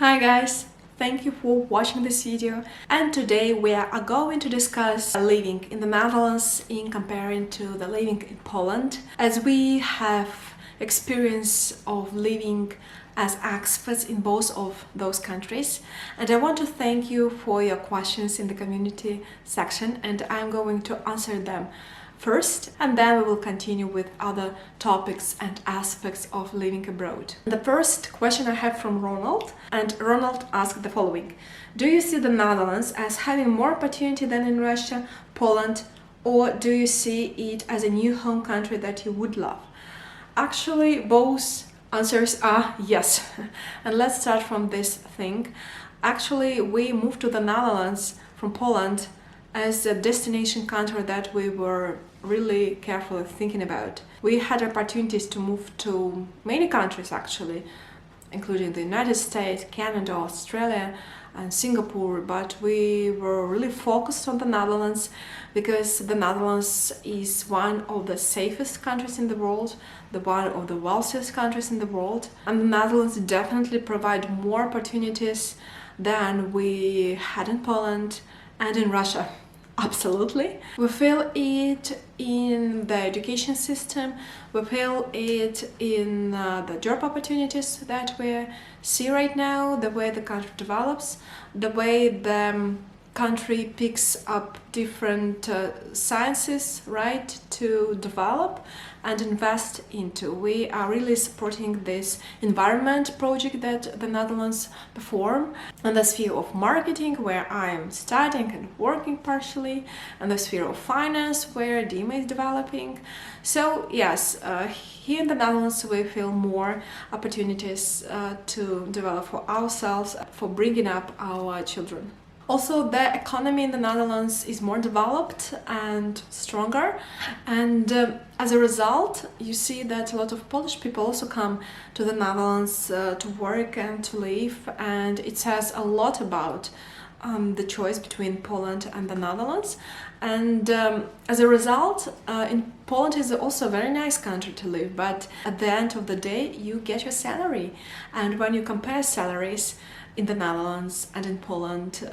Hi guys, thank you for watching this video, and today we are going to discuss living in the Netherlands in comparing to the living in Poland, as we have experience of living as expats in both of those countries. And I want to thank you for your questions in the community section, and I'm going to answer them first, and then we will continue with other topics and aspects of living abroad. The first question I have from Ronald, and Ronald asked the following: do you see the Netherlands as having more opportunity than in Russia, Poland, or do you see it as a new home country that you would love? Actually, both answers are yes. And let's start from this thing. Actually, we moved to the Netherlands from Poland as a destination country that we were really carefully thinking about. We had opportunities to move to many countries actually, including the United States, Canada, Australia and Singapore, but we were really focused on the Netherlands because the Netherlands is one of the safest countries in the world, one of the wealthiest countries in the world, and the Netherlands definitely provide more opportunities than we had in Poland and in Russia. Absolutely. We feel it in the education system, we feel it in the job opportunities that we see right now, the way the country develops, the way the country picks up different sciences, right, to develop and invest into. We are really supporting this environment project that the Netherlands perform, and the sphere of marketing, where I'm studying and working partially, and the sphere of finance, where Dima is developing. So yes, here in the Netherlands we feel more opportunities to develop for ourselves, for bringing up our children. Also, the economy in the Netherlands is more developed and stronger, and as a result, you see that a lot of Polish people also come to the Netherlands to work and to live, and it says a lot about the choice between Poland and the Netherlands. And as a result, in Poland is also a very nice country to live, but at the end of the day you get your salary, and when you compare salaries in the Netherlands and in Poland,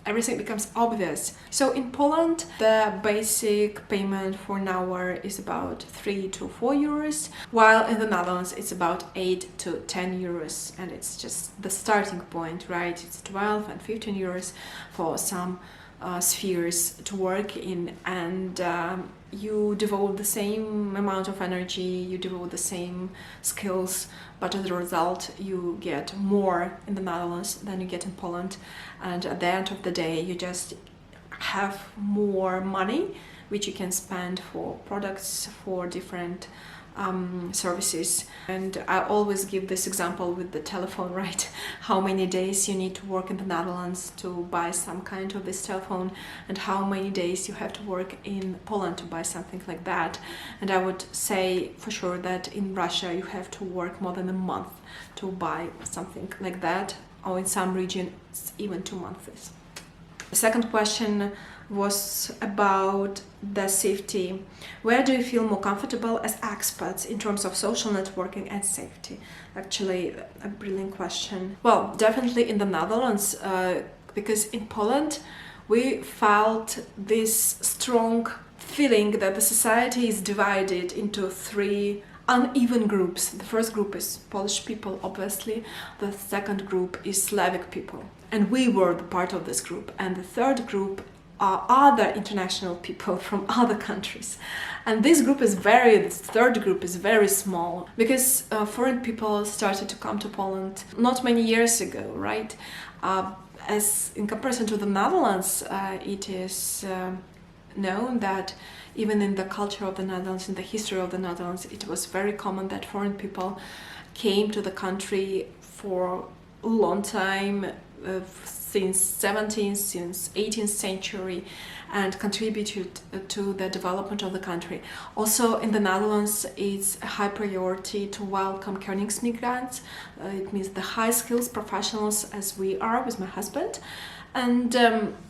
everything becomes obvious. So in Poland, the basic payment for an hour is about 3 to 4 euros, while in the Netherlands it's about 8 to 10 euros, and it's just the starting point, right? It's 12 and 15 euros for some spheres to work in, and you devote the same amount of energy, you devote the same skills, but as a result you get more in the Netherlands than you get in Poland, and at the end of the day you just have more money which you can spend for products, for different services. And I always give this example with the telephone, right? How many days you need to work in the Netherlands to buy some kind of this telephone, and how many days you have to work in Poland to buy something like that. And I would say for sure that in Russia you have to work more than a month to buy something like that, or in some regions even 2 months. The second question was about the safety. Where do you feel more comfortable as expats in terms of social networking and safety? Actually, a brilliant question. Well, definitely in the Netherlands, because in Poland we felt this strong feeling that the society is divided into 3 uneven groups. The first group is Polish people, obviously. The second group is Slavic people, and we were the part of this group. And the third group are other international people from other countries. And this third group is very small, because foreign people started to come to Poland not many years ago, right? As in comparison to the Netherlands, it is known that even in the culture of the Netherlands, in the history of the Netherlands, it was very common that foreign people came to the country for a long time, since 17th, since 18th century, and contributed to the development of the country. Also in the Netherlands, it's a high priority to welcome Koningsmigrants. It means the high skills professionals, as we are with my husband. And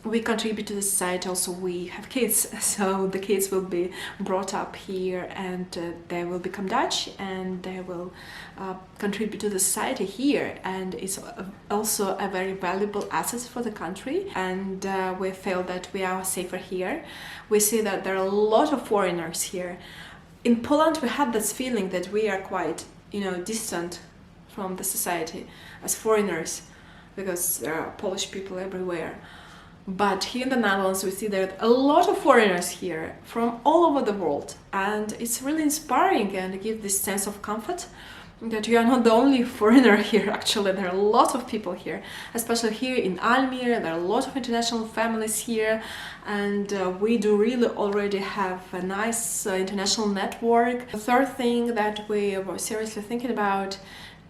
we contribute to the society. Also, we have kids, so the kids will be brought up here, and they will become Dutch, and they will contribute to the society here. And it's also a very valuable asset for the country. And we feel that we are safer here. We see that there are a lot of foreigners here. In Poland, we have this feeling that we are quite, distant from the society as foreigners, because there are Polish people everywhere. But here in the Netherlands, we see there are a lot of foreigners here from all over the world, and it's really inspiring and gives this sense of comfort that you are not the only foreigner here. Actually, there are a lot of people here, especially here in Almere. There are a lot of international families here, and we do really already have a nice international network. The third thing that we were seriously thinking about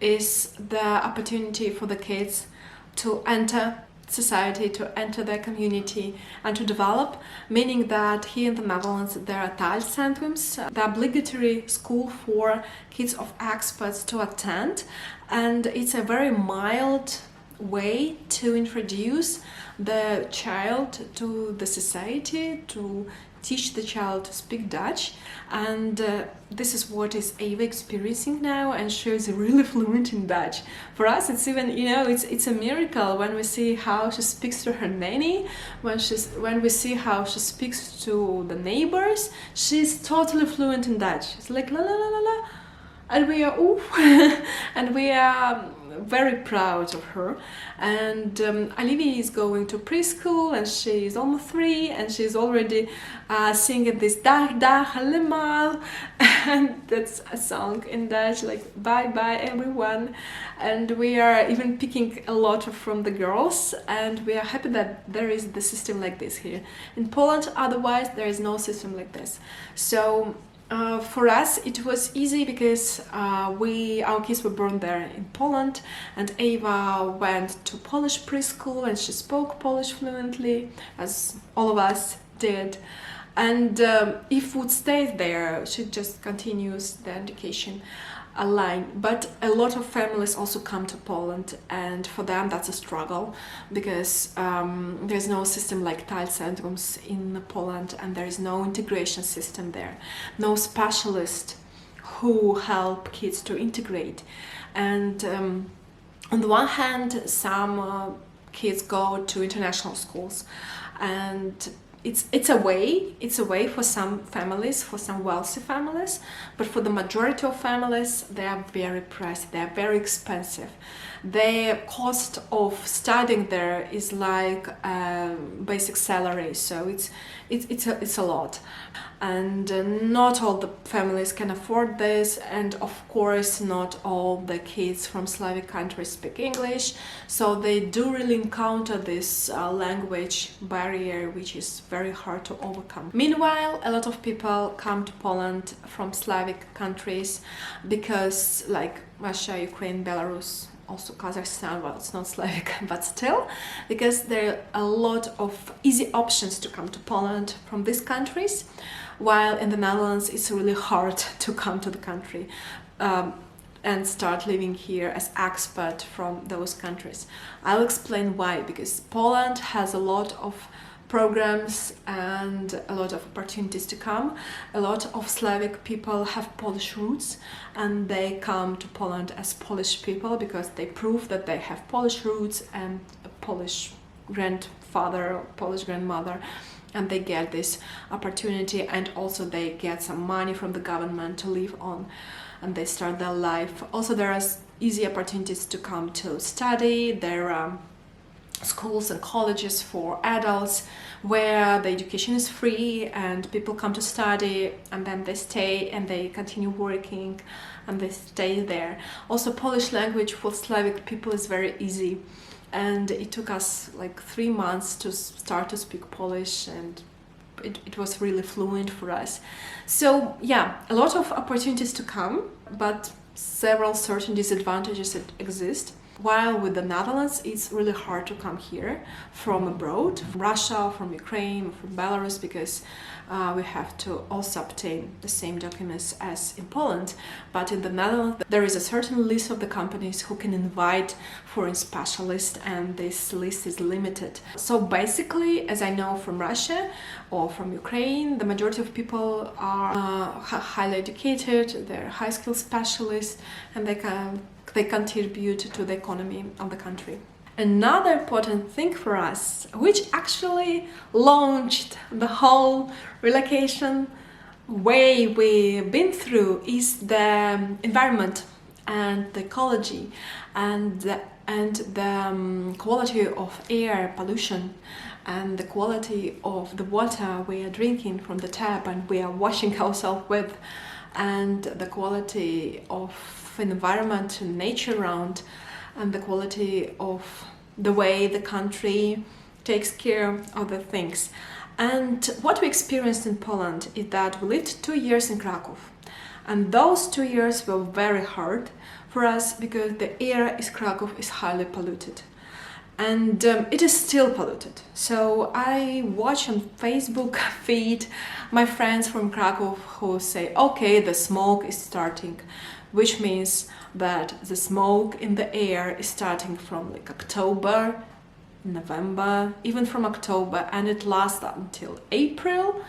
is the opportunity for the kids to enter society, to enter their community and to develop, meaning that here in the Netherlands there are taalcentrums, the obligatory school for kids of expats to attend, and it's a very mild way to introduce the child to the society, to teach the child to speak Dutch. And this is what is Ava experiencing now, and she is really fluent in Dutch. For us, it's even, it's a miracle when we see how she speaks to her nanny, when we see how she speaks to the neighbors. She's totally fluent in Dutch. It's like la la la la la, and we are oof, and we are very proud of her. And Olivia is going to preschool, and she is almost 3, and she's already singing this dag dag helemaal, and that's a song in Dutch, like bye bye everyone. And we are even picking a lot from the girls, and we are happy that there is the system like this here in Poland. Otherwise there is no system like this. So for us it was easy because our kids were born there in Poland, and Ava went to Polish preschool and she spoke Polish fluently, as all of us did. And if would stay there, she just continues the education line. But a lot of families also come to Poland, and for them that's a struggle because there's no system like taalcentrums in Poland, and there is no integration system there, no specialist who help kids to integrate. And on the one hand, some kids go to international schools, and it's a way for some families, for some wealthy families, but for the majority of families they are very pricey, they are very expensive. The cost of studying there is like basic salary, so it's a lot. And not all the families can afford this, and of course not all the kids from Slavic countries speak English, so they do really encounter this language barrier, which is very hard to overcome. Meanwhile, a lot of people come to Poland from Slavic countries because, like Russia, Ukraine, Belarus, also Kazakhstan, well, it's not Slavic, but still, because there are a lot of easy options to come to Poland from these countries, while in the Netherlands it's really hard to come to the country and start living here as expat from those countries. I'll explain why, because Poland has a lot of programs and a lot of opportunities to come. A lot of Slavic people have Polish roots, and they come to Poland as Polish people because they prove that they have Polish roots and a Polish grandfather or Polish grandmother, and they get this opportunity, and also they get some money from the government to live on, and they start their life. Also, there are easy opportunities to come to study. There are schools and colleges for adults where the education is free and people come to study, and then they stay and they continue working and they stay there. Also, Polish language for Slavic people is very easy, and it took us like 3 months to start to speak Polish, and it was really fluent for us. So yeah, a lot of opportunities to come, but several certain disadvantages that exist. While with the Netherlands, it's really hard to come here from abroad, from Russia, from Ukraine, from Belarus, because we have to also obtain the same documents as in Poland. But in the Netherlands, there is a certain list of the companies who can invite foreign specialists, and this list is limited. So basically, as I know from Russia or from Ukraine, the majority of people are highly educated, they're high-skilled specialists, and they contribute to the economy of the country. Another important thing for us, which actually launched the whole relocation way we've been through, is the environment and the ecology and the quality of air pollution and the quality of the water we are drinking from the tap and we are washing ourselves with, and the quality of environment and nature around, and the quality of the way the country takes care of the things. And what we experienced in Poland is that we lived 2 years in Krakow, and those 2 years were very hard for us because the air in Krakow is highly polluted, and it is still polluted. So I watch on Facebook feed my friends from Krakow who say, okay, the smoke is starting, which means that the smoke in the air is starting from like October, November, even from October, and it lasts until April.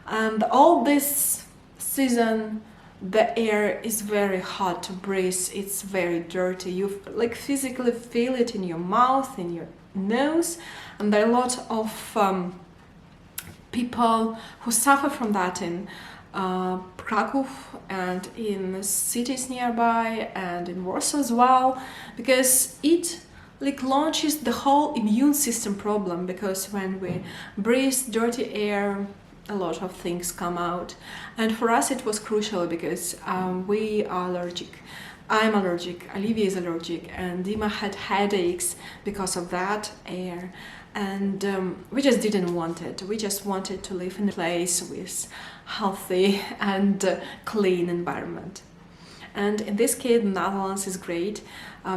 And all this season the air is very hard to breathe, it's very dirty, you like physically feel it in your mouth, in your nose, and there are a lot of people who suffer from that in Krakow and in cities nearby and in Warsaw as well, because it like launches the whole immune system problem, because when we breathe dirty air a lot of things come out, and for us it was crucial because we are allergic. I'm allergic, Olivia is allergic, and Dima had headaches because of that air, and we just didn't want it. We just wanted to live in a place with healthy and clean environment. And in this case, the Netherlands is great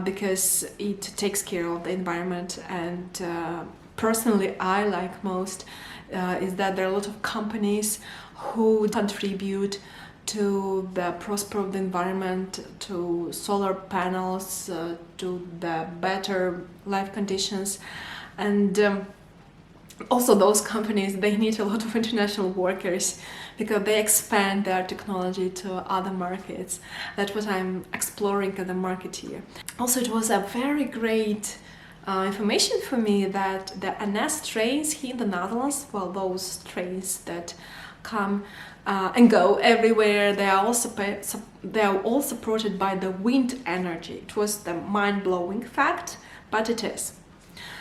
because it takes care of the environment, and personally I like most is that there are a lot of companies who contribute to the prosper of the environment, to solar panels, to the better life conditions, and also those companies, they need a lot of international workers because they expand their technology to other markets. That's what I'm exploring at the market here. Also, it was a very great information for me that the NS trains here in the Netherlands, well, those trains that come and go everywhere, they are all supported by the wind energy. It was the mind-blowing fact, but it is.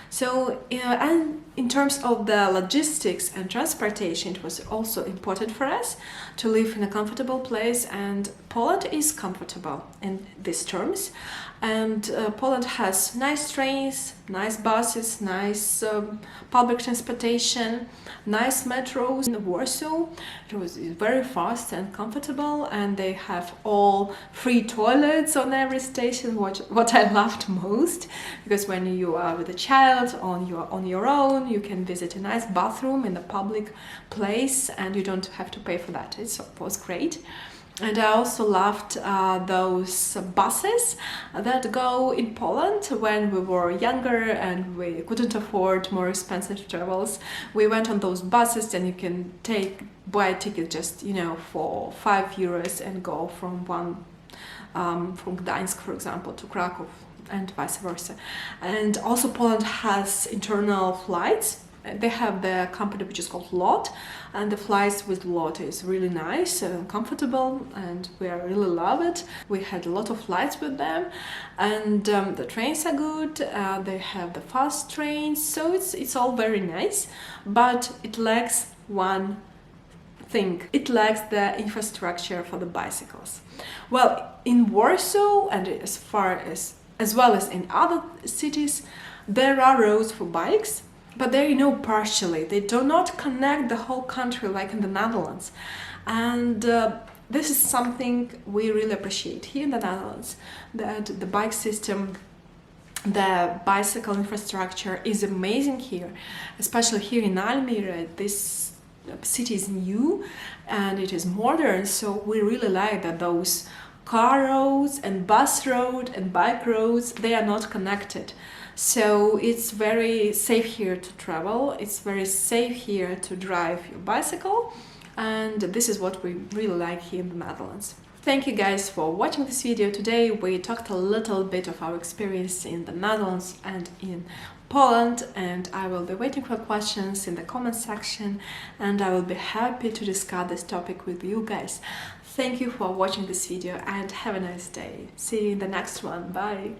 So, and in terms of the logistics and transportation, it was also important for us to live in a comfortable place, and Poland is comfortable in these terms. And Poland has nice trains, nice buses, nice public transportation, nice metros. In Warsaw, it was very fast and comfortable, and they have all free toilets on every station, what I loved most, because when you are with a child on your own, you can visit a nice bathroom in a public place and you don't have to pay for that. It was great. And I also loved those buses that go in Poland. When we were younger and we couldn't afford more expensive travels, we went on those buses, and you can buy a ticket just, you know, for €5 and go from from Gdańsk, for example, to Krakow, and vice versa. And also Poland has internal flights. They have the company which is called LOT, and the flights with LOT is really nice and comfortable, and we really love it. We had a lot of flights with them, and the trains are good. They have the fast trains, so it's all very nice, but it lacks one thing. It lacks the infrastructure for the bicycles. Well, in Warsaw and as well as in other cities, there are roads for bikes, but they're, you know, partially. They do not connect the whole country like in the Netherlands. And this is something we really appreciate here in the Netherlands, that the bike system The bicycle infrastructure is amazing here, especially here in Almere. This city is new and it is modern, so we really like that those car roads and bus road and bike roads, they are not connected. So it's very safe here to travel, it's very safe here to drive your bicycle, and this is what we really like here in the Netherlands. Thank you guys for watching this video. Today we talked a little bit of our experience in the Netherlands and in Poland, and I will be waiting for questions in the comment section, and I will be happy to discuss this topic with you guys. Thank you for watching this video and have a nice day. See you in the next one. Bye!